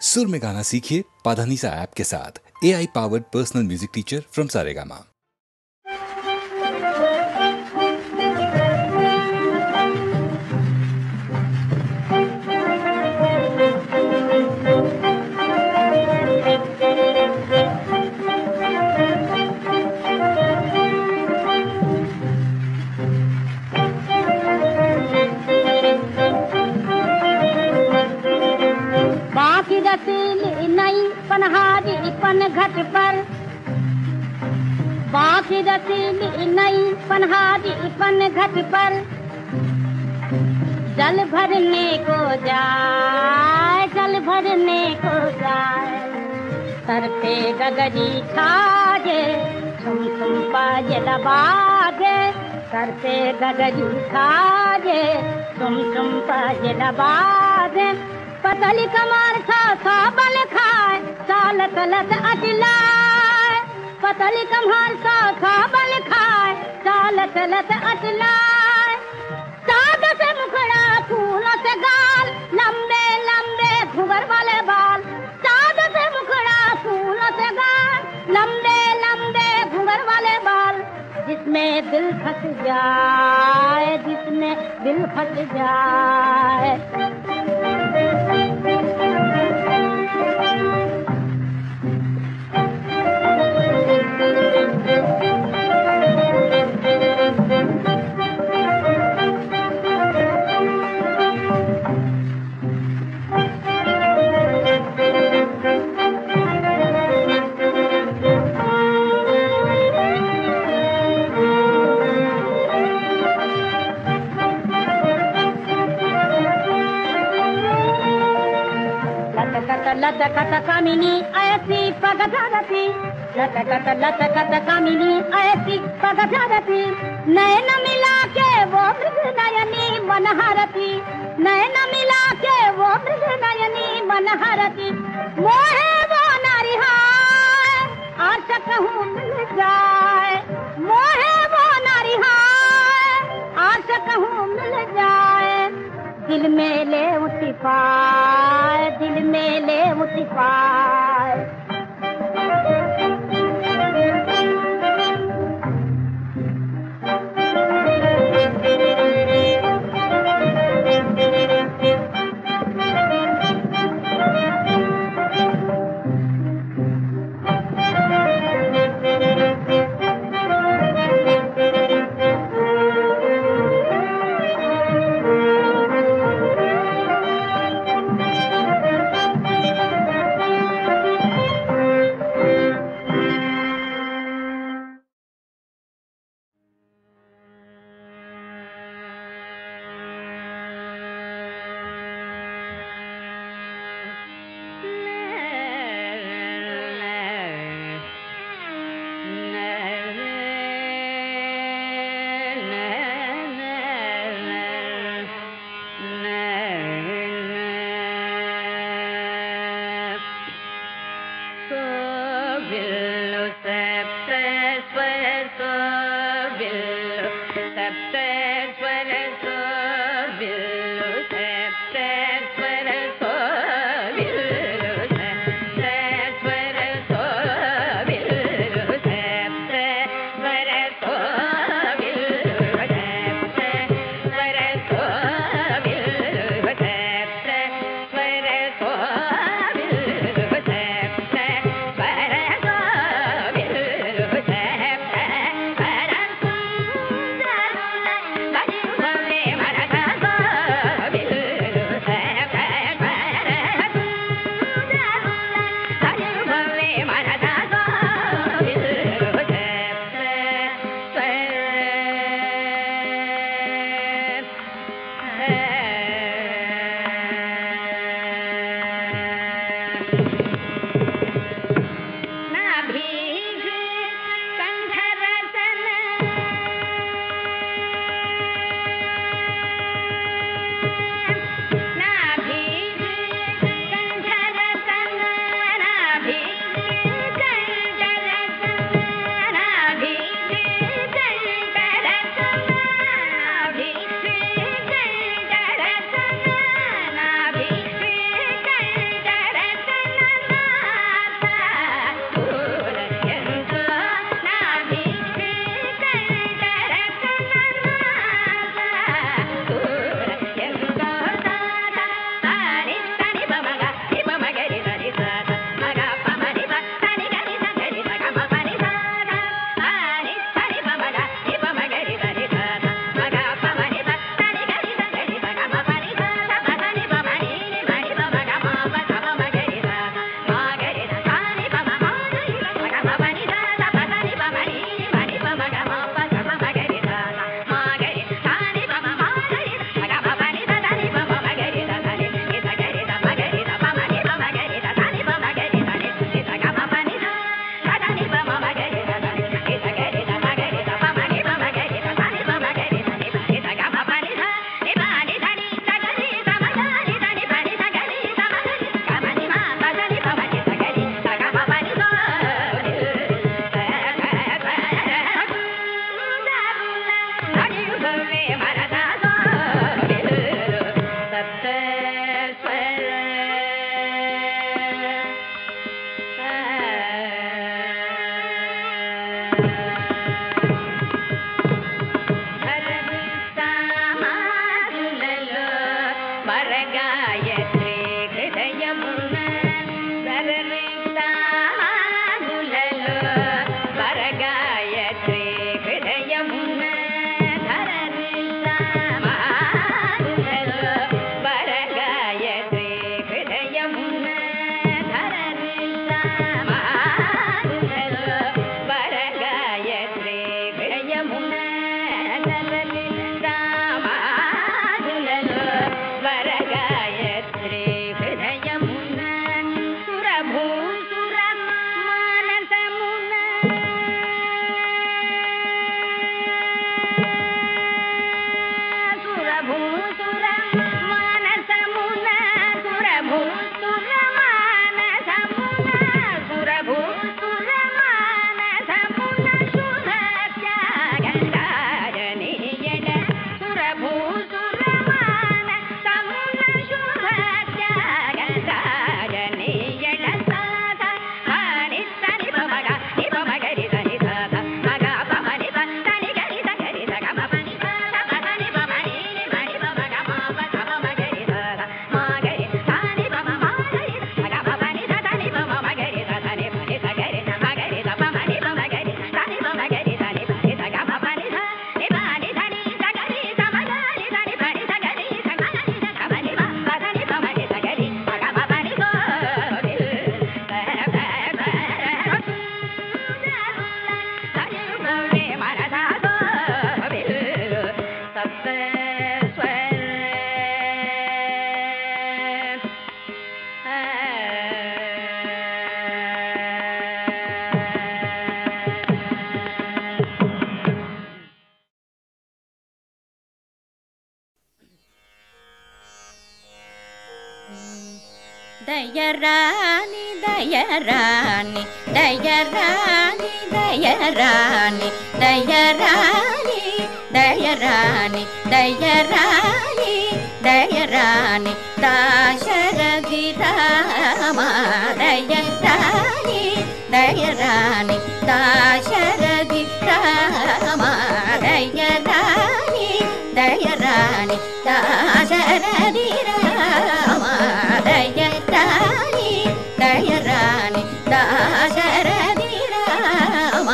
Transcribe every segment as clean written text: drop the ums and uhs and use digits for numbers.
सुर में गाना सीखिए पाधानीसा ऐप के साथ। AI powered personal music teacher from Saregama. पनहारी पन घट पर बाकी रसीली नई पनहारी पन घट पर जल भरने को जाए, जल भरने को जाए। सर पे गगरी छाजे छुम छुम पायल बाजे, सर पे गगरी छाजे छुम छुम पायल बाजे। पतली कमर सा बल खाए साल तलत अटलाए, पतली कमर सा बल खाए साल तलत अटलाए। साद से मुखड़ा फूलों से गाल, लंबे लंबे घुंघर वाले बाल। साद से मुखड़ा फूलों से गाल, लंबे लंबे घुंघर वाले बाल। जिसमें दिल फंस जाए, जिसमें दिल फंस जाए। लटकत कामिनी ऐसी पगधरती, लटकत कामिनी ऐसी पगधरती। नैन मिला के वो मृग नयनी मनहरती, नैन मिला के वो मृग नयनी मनहरती। मोहे वो नारी हाय आशक हूँ मिल जाए, मोहे वो नारी हाय आशक हूँ मिल जाए। दिल में ले उठी पाए, दिल में ले उठी पाए। దయరాని దయరాని దయరాని దయరాని దయరాని దయరాని దయరాని దయరాని దాశరథి రామ దయరాని దయరాని దాశరథి రామ దయరాని దయరాని దాశరథి రామ దయరాని దయరాని దాశరథి రామ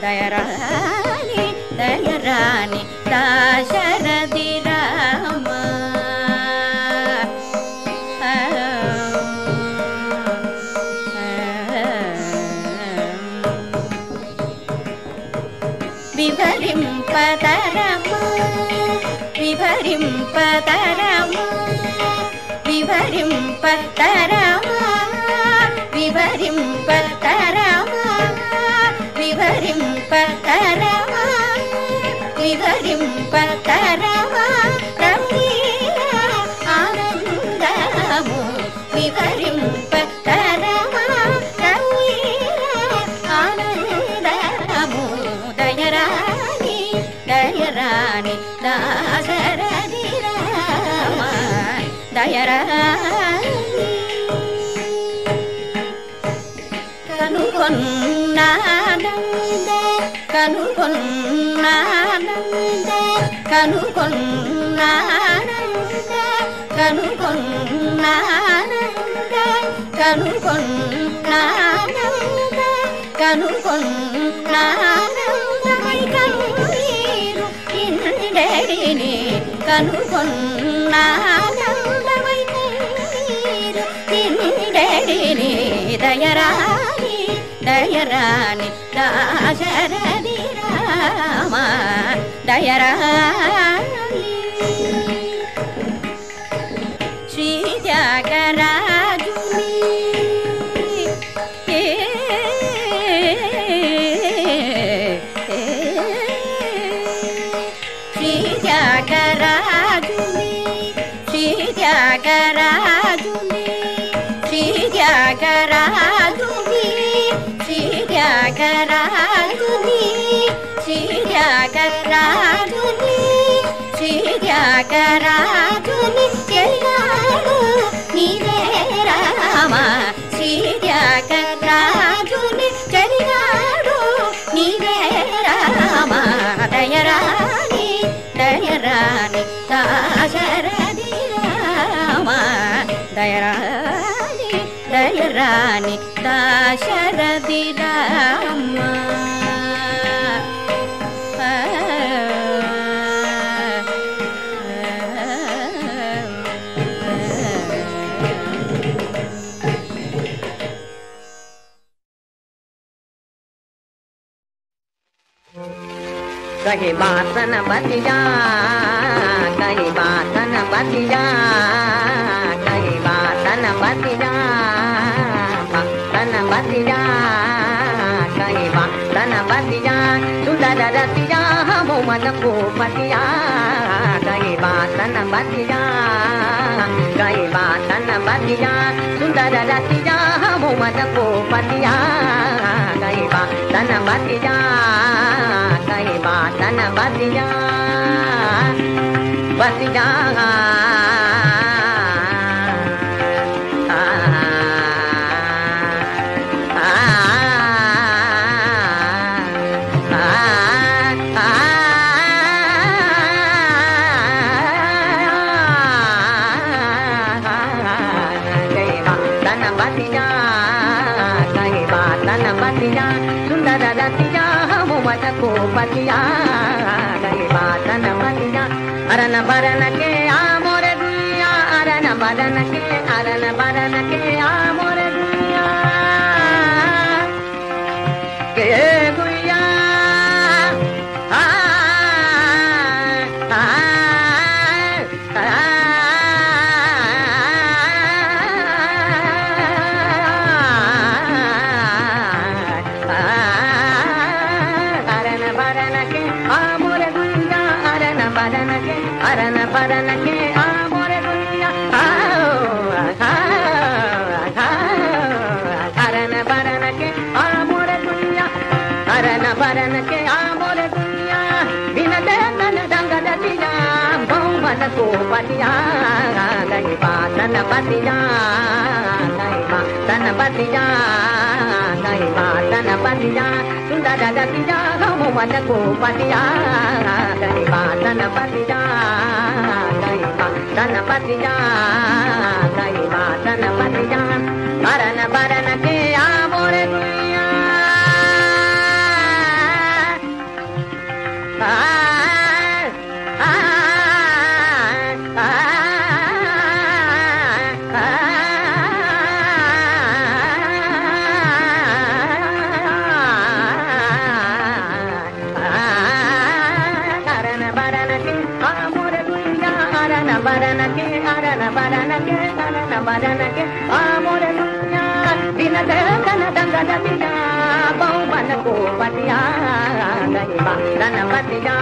దయరాని దయరాని దాశరథి రామ వివరింపతరము వివరింపతరము వివరింపతరము వివరింపతరము వివరింపతరము వివరింపతరము రమణీయ ఆనందము వివరింపతరము రమణీయ ఆనందము దయరాని దయరాని దాశరథి రామ దయరాని కనుగొన్నానంద కనుగొన్నానంద కనుగొన్నానంద కనుగొన్నానంద కనుగొన్నానంద కనుగొన్నానంద కన్నీరు ఇండడిని కనుగొన్నానంద కన్నీరు ఇండడిని దయరాని దయరాని దాశరథి రామ దయరాని శ్రీ త్యాగరాజుని శ్రీ త్యాగరాజుని శ్రీ త్యాగరాజుని శ్రీ త్యాగరాజుని శ్రీ త్యాగరాజుని శ్రీ త్యాగరాజుని శ్రీ త్యాగరాజుని ఎల్లాడు నీవే రామ శ్రీ త్యాగరాజుని చెలినాడు నీవే రామ దయరాని దయరాని దాశరథి రామ దయరాని रानी दाशरथि राम कहीं बात न बतिया कहीं बात न बतिया कहीं बात न बतिया न बतिया कहीं बात न बतिया सुंदर रतिया हम मन को पतिया कहीं बात न बतिया कहीं बात न बतिया सुंदर रतिया हम मन को पतिया कहीं बात न बतिया कहीं बात न बतिया बतिया सुंदर रतिया हम मन को पतिया गई बात न बतिया अरन बरन के आमोर दुनिया अरन बरन के आमोर दुनिया के गुया अरन बरन के आमोर दुनिया अरन बरन के आमोर दुनिया अरन बरन के आमोर दुनिया बिन देखन दंग दतिया बहुमन को पतिया गई बात न बतिया गई बात न बतिया गई बात न बतिया सुंदर दतिया हम मन को पतिया गई बात न बतिया गई बात न बतिया गई बात न बतिया अरन बरन के आमोर दुनिया बरन के आमोर दुनिया बिन देखन दंग दतिया बहुमन को पतिया गई बात न बतिया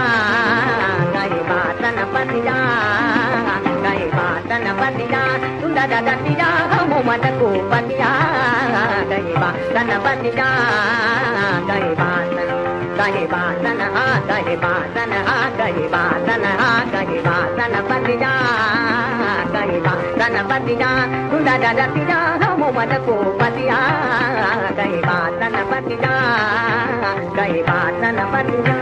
गई बात न बतिया गई बात न बतिया सुंदर दतिया हम मन को पतिया गई बात न बतिया गई बात गई बात न गई बात न गई बात न गई बात न बतिया गई बात न बतिया सुंदर दतिया हम मन को पतिया गई बात न बतिया गई बात न बतिया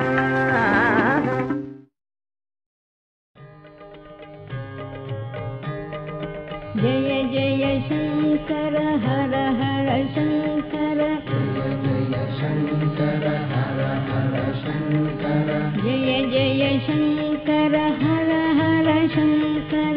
जय जय शंकर हर हर शंकर जय शंकर हर हर शंकर जय जय शंकर हर हर शंकर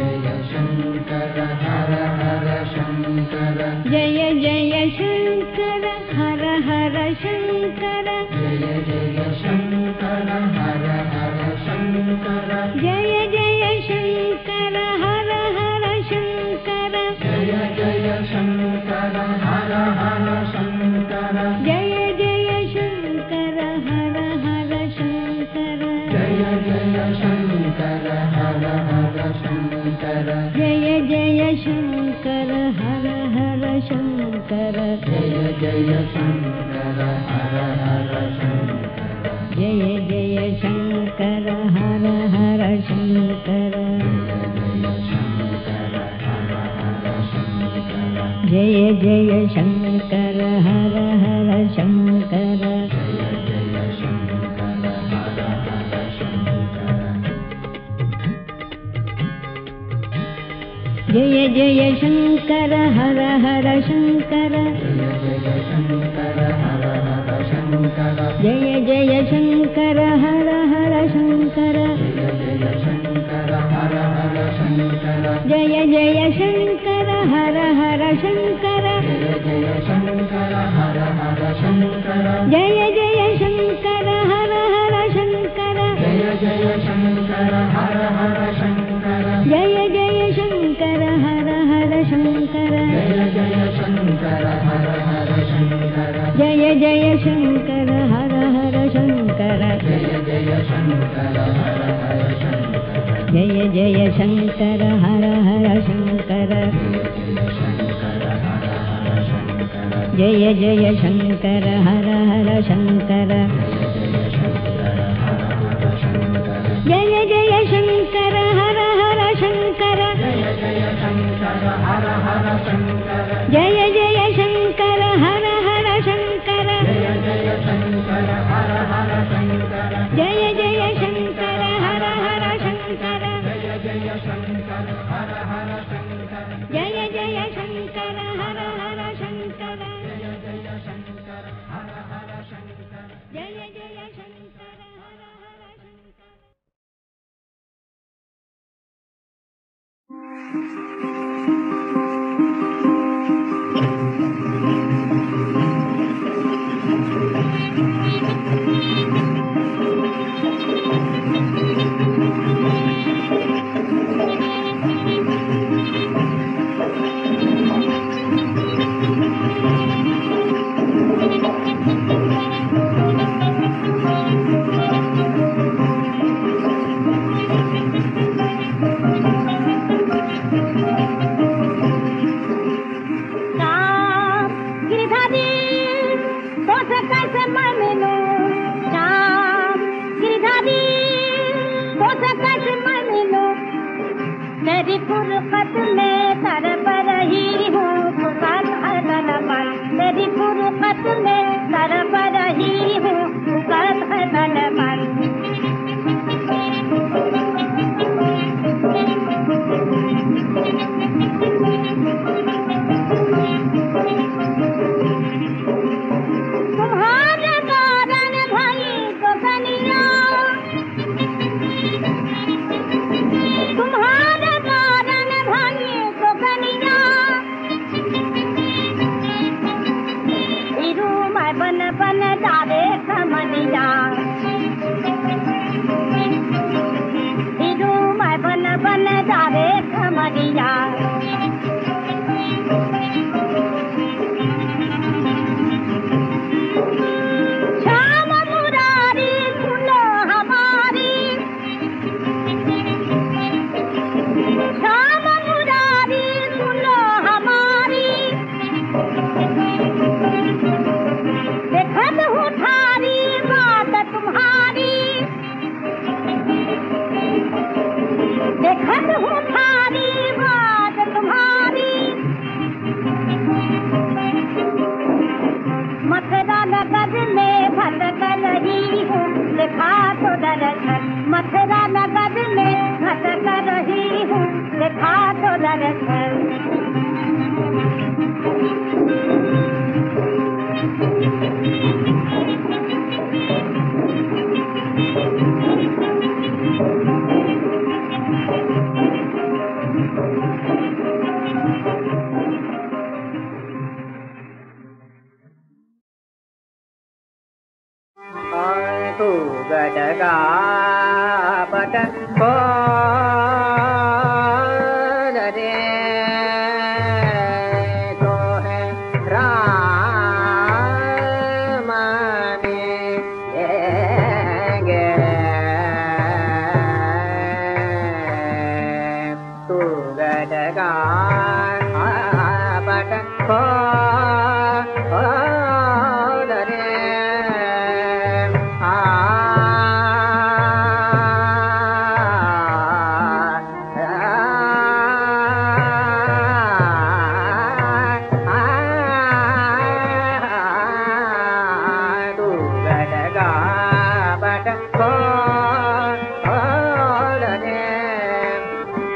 जय शंकर हर हर शंकर जय जय शंकर हर हर शंकर जय जय शंकर हर हर शंकर जय जय शंकर हर हर शंकर जय जय शंकर हर हर शंकर जय जय शंकर हर हर शंकर जय जय शंकर हर हर शंकर जय जय शंकर हर हर शंकर जय जय शंकर हर हर शंकर जय जय शंकर हर हर शंकर जय जय शंकर हर हर शंकर जय जय शंकर हर हर शंकर जय जय शंकर हर हर शंकर जय जय शंकर हर हर शंकर जय जय शंकर हर हर शंकर जय जय शंकर हर हर शंकर जय जय शंकर हर हर शंकर जय जय शंकर हर हर शंकर जय जय शंकर हर हर शंकर जय जय शंकर हर हर शंकर जय जय शंकर हर हर शंकर जय जय शंकर हर हर शंकर जय जय शंकर हर हर शंकर जय जय शंकर हर हर शंकर जय जय शंकर हर हर शंकर तेरी फुरकत में तरफ रही हूँ पुकार हदन बन तेरी फुरकत में तरफ रही हूँ पुकार हदन बन तुम्हारे कारण भाई को कनिया तुम्हारे बन बन जावे खमनिया हिरू मैं बन बन जावे खमनिया श्याम मुरारी सुनो हमारी श्याम मुरारी सुनो हमारी देखत हूँ थारी बात तुम्हारी देखत हूँ थारी बात तुम्हारी मथुरा नगर में भटक रही हूँ लिखा तो दर्शन मथुरा नगर में भटक रही हूँ लिखा तो दर्शन तू गटगा बट हो रे तो है राम मिलेंगे तू गटगा बट हो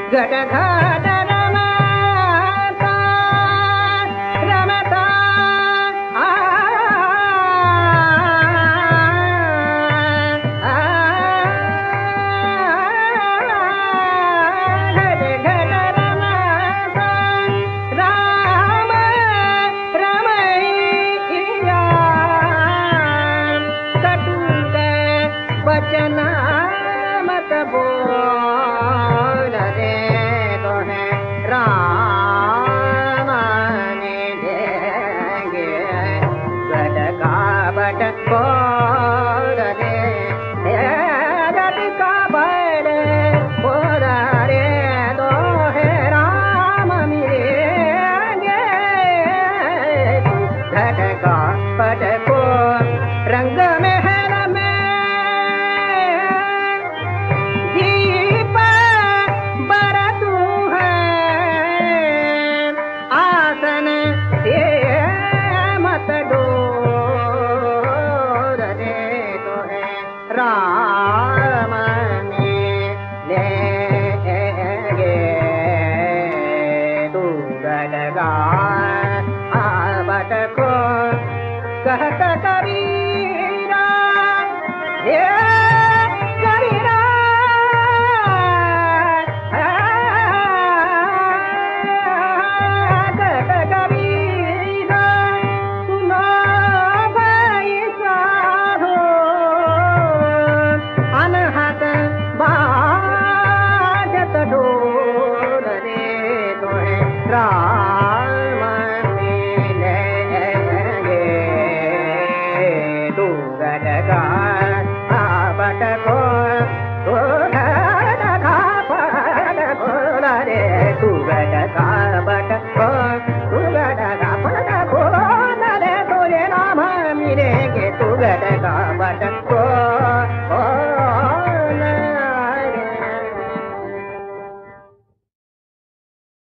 घट घट रमा कहत कबीरा हे कबीरा कहत कबीरा सुनो भाई साधो अनहद बाजत ढोल रे तोहे राम मिलेंगे दूगड का बट को दूगड का बट को रे दूगड का बट को दूगड का बट को रे तोरे राम मिलेंगे दूगड का बट